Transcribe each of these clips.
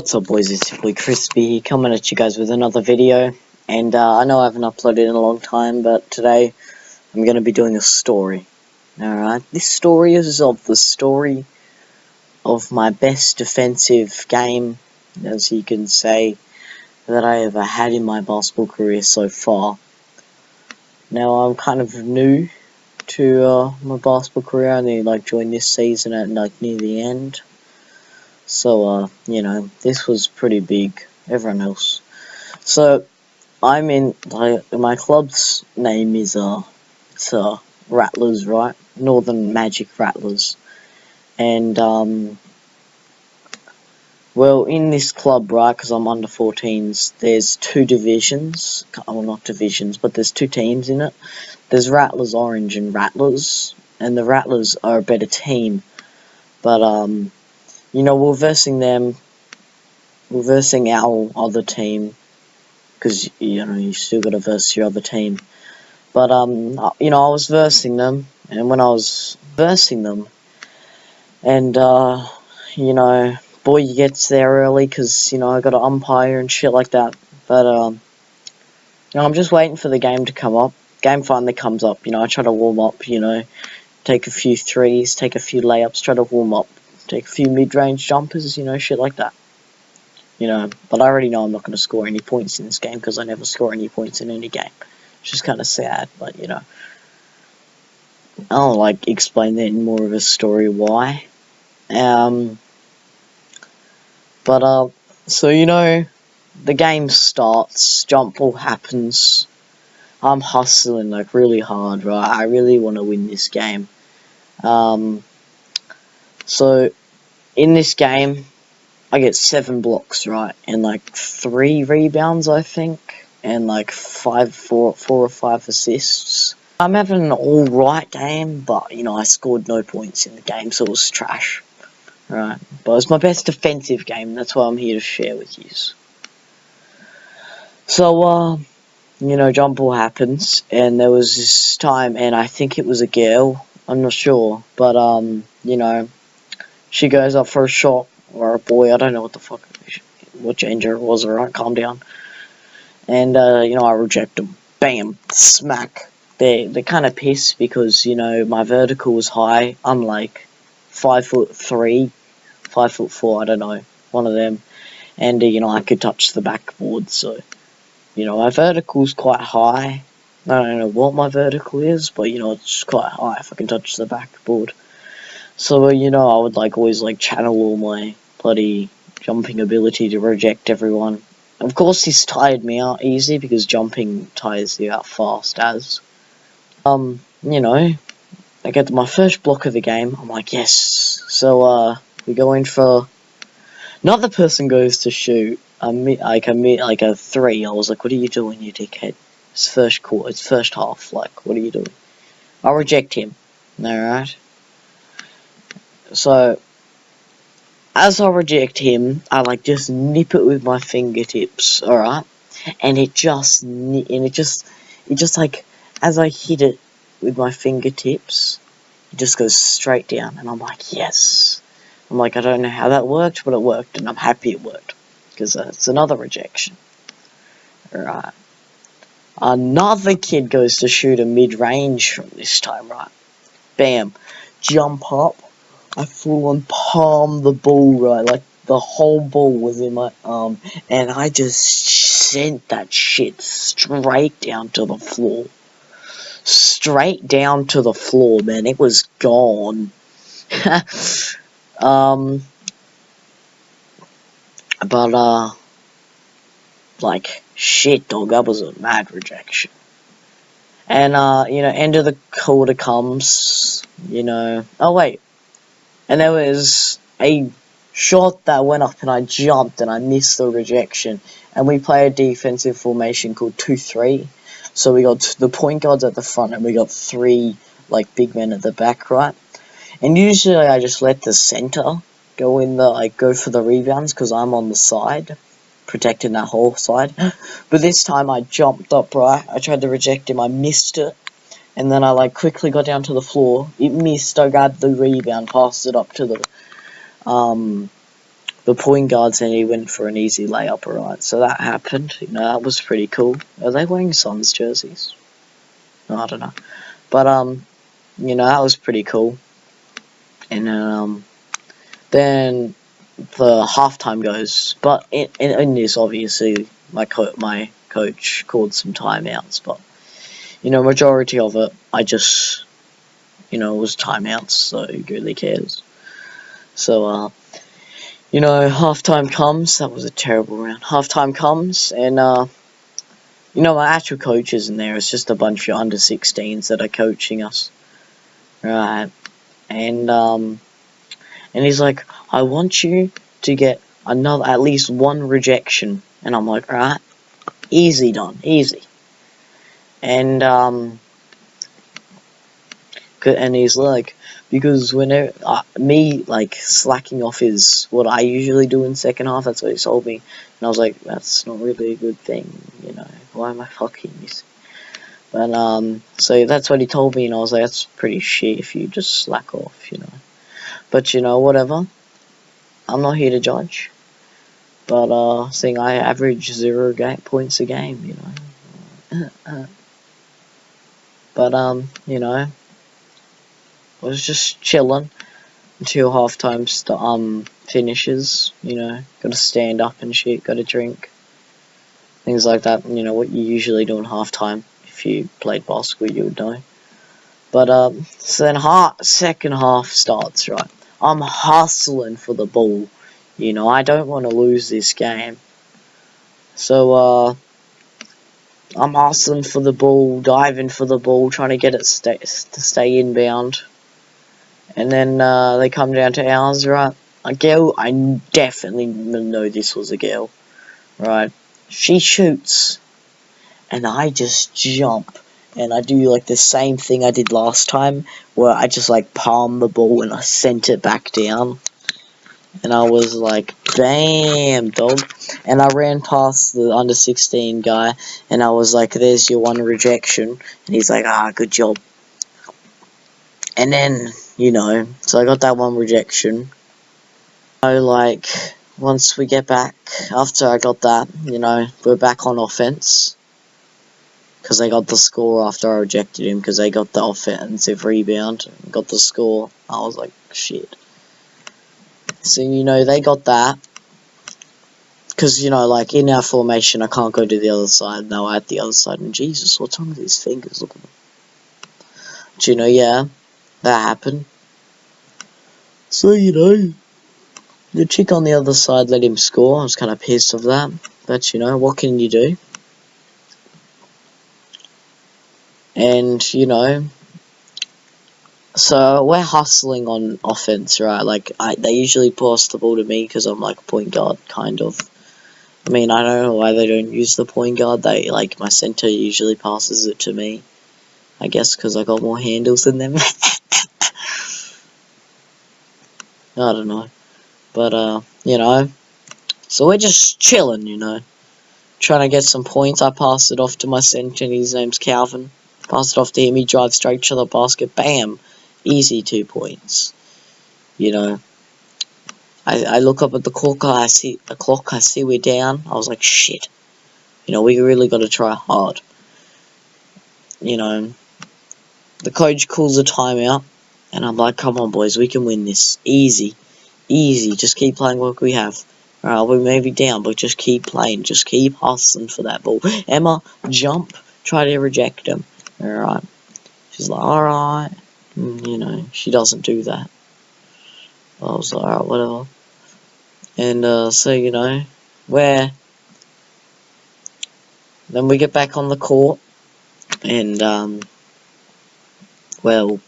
What's up, boys? It's your boy Crispee coming at you guys with another video. And I know I haven't uploaded in a long time, but today I'm going to be doing a story. Alright, this story is of the story of my best defensive game, as you can say, that I ever had in my basketball career so far. Now, I'm kind of new to my basketball career. I only joined this season at near the end. So, you know, this was pretty big. Everyone else. So, I'm in, my club's name is, it's, Rattlers, right? Northern Magic Rattlers. And, well, in this club, right, because I'm under 14s, there's two divisions. Well, not divisions, but there's two teams in it. There's Rattlers Orange and Rattlers. And the Rattlers are a better team. But, you know, we're versing them. We're versing our other team. Because, you know, you still gotta verse your other team. But, you know, I was versing them. And when I was versing them, and, you know, boy gets there early because, you know, I got an umpire and shit like that. But, you know, I'm just waiting for the game to come up. Game finally comes up. You know, I try to warm up, you know, take a few threes, take a few layups, try to warm up. Take a few mid-range jumpers, you know, shit like that. You know, but I already know I'm not going to score any points in this game because I never score any points in any game. It's just kind of sad, but, you know. I'll, explain that in more of a story why. So, you know, the game starts, jump ball happens. I'm hustling, really hard, right? I really want to win this game. So, in this game, I get 7 blocks, right, and 3 rebounds, I think, and 4 or 5 assists. I'm having an alright game, but, you know, I scored no points in the game, so it was trash, right, but it's my best defensive game, that's what I'm here to share with you. So, you know, jump ball happens, and there was this time, and I think it was a girl, I'm not sure, but, you know, she goes up for a shot, or a boy, I don't know what gender it was, alright, calm down. And, you know, I reject them. Bam, smack. They're kind of pissed because, you know, my vertical was high. I'm 5'3", 5'4", I don't know, one of them. And, you know, I could touch the backboard, so, you know, my vertical's quite high. I don't know what my vertical is, but, you know, it's quite high if I can touch the backboard. So, you know, I would always channel all my bloody jumping ability to reject everyone. Of course, this tired me out easy because jumping tires you out fast as. You know, I get my first block of the game. I'm like, yes. So, we go in for. Another person goes to shoot a 3. I was like, what are you doing, you dickhead? It's first quarter. It's first half. What are you doing? I'll reject him. Alright. So, as I reject him, I just nip it with my fingertips, alright? And it just, as I hit it with my fingertips, it just goes straight down, and I'm like, yes. I'm like, I don't know how that worked, but it worked, and I'm happy it worked, because it's another rejection. Alright. Another kid goes to shoot a mid-range from this time, right? Bam. Jump up. I full on palmed the ball, right, the whole ball was in my arm, and I just sent that shit straight down to the floor. Straight down to the floor, man, it was gone. Shit, dog, that was a mad rejection. And, you know, end of the quarter comes, you know, oh wait. And there was a shot that went up and I jumped and I missed the rejection. And we play a defensive formation called 2-3. So we got the point guards at the front and we got 3, big men at the back, right? And usually I just let the center go in go for the rebounds because I'm on the side, protecting that whole side. But this time I jumped up, right? I tried to reject him, I missed it. And then I quickly got down to the floor. It missed. I grabbed the rebound, passed it up to the the point guard said he went for an easy layup, alright. So that happened. You know, that was pretty cool. Are they wearing Suns jerseys? No, I don't know. But, you know, that was pretty cool. And, then the halftime goes. But in this, obviously, my coach called some timeouts. But, you know, majority of it, I just, you know, it was timeouts, so who really cares? So, you know, halftime comes. That was a terrible round. Halftime comes, and, you know, my actual coach isn't there. It's just a bunch of under-16s that are coaching us. Right. And he's like, I want you to get at least one rejection. And I'm like, right, easy done, easy. And he's like, because whenever me like slacking off is what I usually do in second half. That's what he told me, and I was like, that's not really a good thing, you know. Why am I fucking this? But so that's what he told me, and I was like, that's pretty shit if you just slack off, you know. But you know, whatever. I'm not here to judge. But seeing I average 0 points a game, you know. But you know, I was just chilling until halftime finishes, you know. Gotta stand up and shit, gotta drink. Things like that, you know, what you usually do in halftime. If you played basketball, you would know. But so then second half starts, right? I'm hustling for the ball, you know. I don't want to lose this game. So I'm hustling for the ball, diving for the ball, trying to get it to stay inbound. And then they come down to ours, right? A girl, I definitely know this was a girl, right? She shoots, and I just jump, and I do like the same thing I did last time, where I just like palm the ball and I sent it back down. And I was like, bam, dog. And I ran past the under 16 guy, and I was like, there's your one rejection. And he's like, ah, good job. And then, you know, so I got that one rejection. So, like, once we get back, after I got that, you know, we're back on offense. Because they got the score after I rejected him, because they got the offensive rebound, got the score. I was like, shit. So, you know, they got that. Because, you know, like, in our formation, I can't go to the other side. No, at the other side. And Jesus, what's wrong with these fingers? Look at them. But, you know, yeah, that happened. So, you know, the chick on the other side let him score. I was kind of pissed of that. But, you know, what can you do? And, you know, so we're hustling on offense, right? Like, they usually pass the ball to me because I'm like a point guard, kind of. I mean, I don't know why they don't use the point guard. They, like, my center usually passes it to me. I guess because I got more handles than them. I don't know. But, you know, so we're just chilling, you know. Trying to get some points. I pass it off to my center, and his name's Calvin. Pass it off to him, he drives straight to the basket. Bam! Easy 2 points. You know. I look up at the clock, I see we're down. I was like, shit. You know, we really got to try hard. You know, the coach calls a timeout, and I'm like, come on, boys, we can win this. Easy. Easy. Just keep playing what we have. Alright, we may be down, but just keep playing. Just keep hustling for that ball. Emma, jump. Try to reject him. Alright. She's like, alright. You know, she doesn't do that. I was like, alright, whatever. And, so, you know, then we get back on the court, and, well,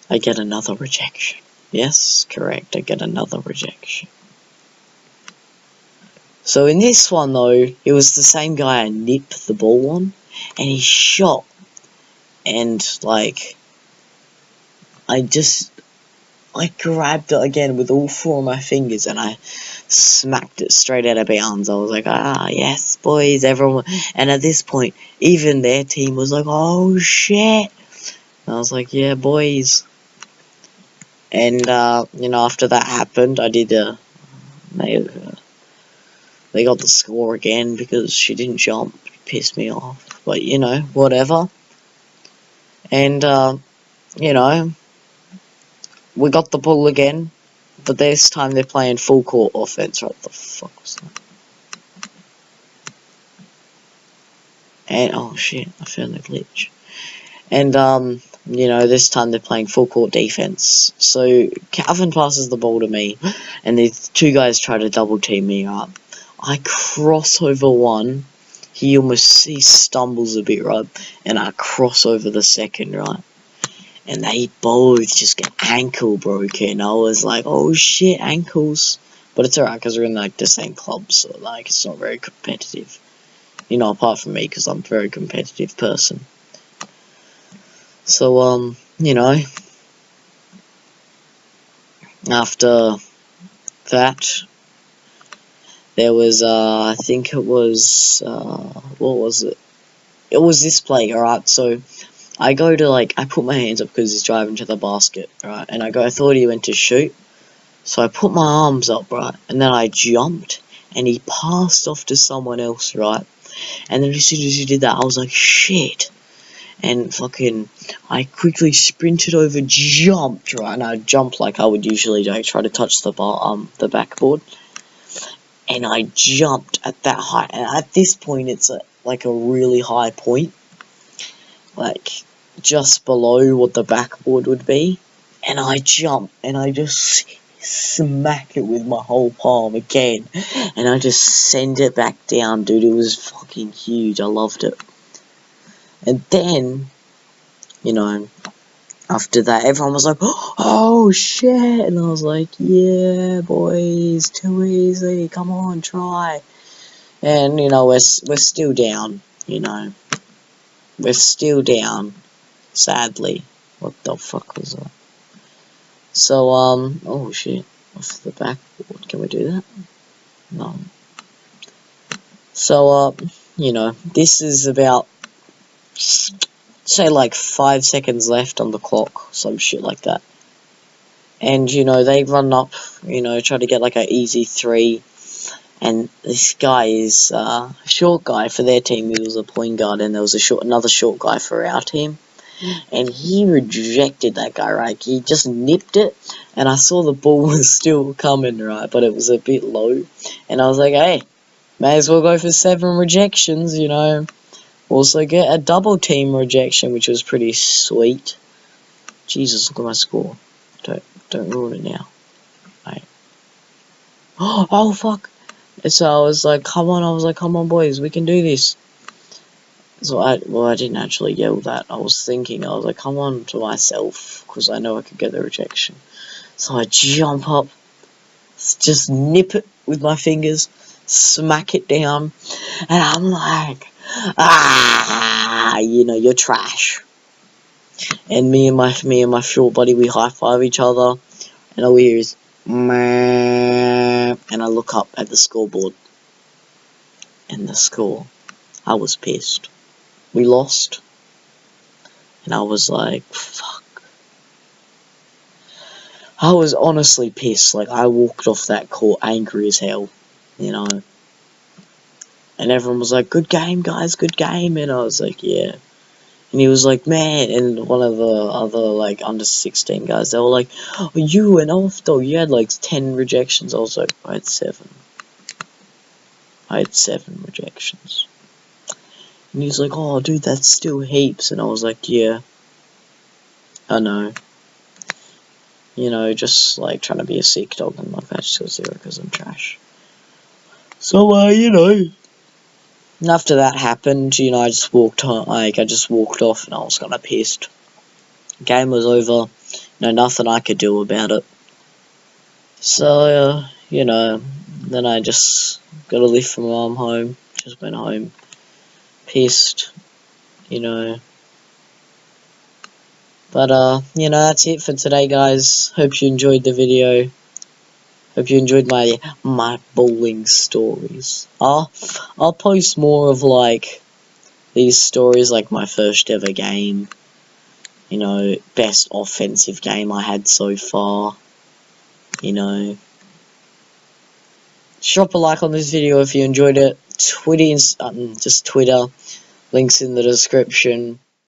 I get another rejection. Yes, correct, I get another rejection. So in this one, though, it was the same guy I nipped the ball on, and he shot, and, like, I grabbed it again with all 4 of my fingers, and I smacked it straight out of bounds. I was like, ah, yes, boys, everyone. And at this point, even their team was like, oh, shit. And I was like, yeah, boys. And you know, after that happened, I did they got the score again because she didn't jump. It pissed me off, but you know, whatever. And you know, we got the ball again, but this time they're playing full court offense. Right, the fuck was that? And oh shit, I found the glitch. And you know, this time they're playing full court defense. So Calvin passes the ball to me, and these two guys try to double team me up. I cross over one. He stumbles a bit, right? And I cross over the second, right? And they both just get ankle broken. I was like, oh shit, ankles. But it's alright, because we're in like the same club, so like it's not very competitive. You know, apart from me, because I'm a very competitive person. So, you know, after that, there was, I think it was, what was it? It was this play, alright, so I go to, like, I put my hands up because he's driving to the basket, right, and I thought he went to shoot, so I put my arms up, right, and then I jumped, and he passed off to someone else, right, and then as soon as he did that, I was like, shit. And fucking, I quickly sprinted over, jumped, right, and I jumped like I would usually do, try to touch the backboard, and I jumped at that height, and at this point, it's like a really high point, like, just below what the backboard would be, and I jump, and I just smack it with my whole palm again, and I just send it back down, dude, it was fucking huge, I loved it. And then, you know, after that, everyone was like, oh shit, and I was like, yeah, boys, too easy, come on, try. And, you know, we're still down, you know, we're still down, sadly. What the fuck was that? So, oh shit, off the backboard, can we do that? No. So, you know, this is about, say, like 5 seconds left on the clock, some shit like that. And, you know, they run up, you know, try to get like an easy 3. And this guy is a short guy for their team. He was a point guard, and there was another short guy for our team. And he rejected that guy, right? He just nipped it, and I saw the ball was still coming, right? But it was a bit low. And I was like, hey, may as well go for 7 rejections, you know. Also get a double team rejection, which was pretty sweet. Jesus, look at my score. Don't ruin it now. Right. Oh, fuck. So I was like, come on, boys, we can do this. So I didn't actually yell that. I was thinking, I was like, come on, to myself, because I know I could get the rejection. So I jump up, just nip it with my fingers, smack it down, and I'm like, ah, you know, you're trash. And me and my short buddy, we high five each other, and all we hear is, and I look up at the scoreboard, and the score, I was pissed. We lost, and I was like, fuck. I was honestly pissed, like, I walked off that court angry as hell, you know, and everyone was like, good game, guys, good game, and I was like, yeah. And he was like, man, and one of the other, like, under 16 guys, they were like, oh, you went off, though, you had, like, 10 rejections. I was like, I had 7. I had 7 rejections. And he's like, oh, dude, that's still heaps. And I was like, yeah, I know. You know, just, like, trying to be a sick dog, and my patch got 0 because I'm trash. So, you know. And after that happened, you know, I just walked off, and I was kind of pissed. Game was over. You know, nothing I could do about it. So, you know, then I just got a lift from my mum home. Just went home. Pissed. You know. But, you know, that's it for today, guys. Hope you enjoyed the video. Hope you enjoyed my bowling stories. I'll post more of, like, these stories, like my first ever game, you know, best offensive game I had so far, you know. Drop a like on this video if you enjoyed it. Just Twitter, links in the description.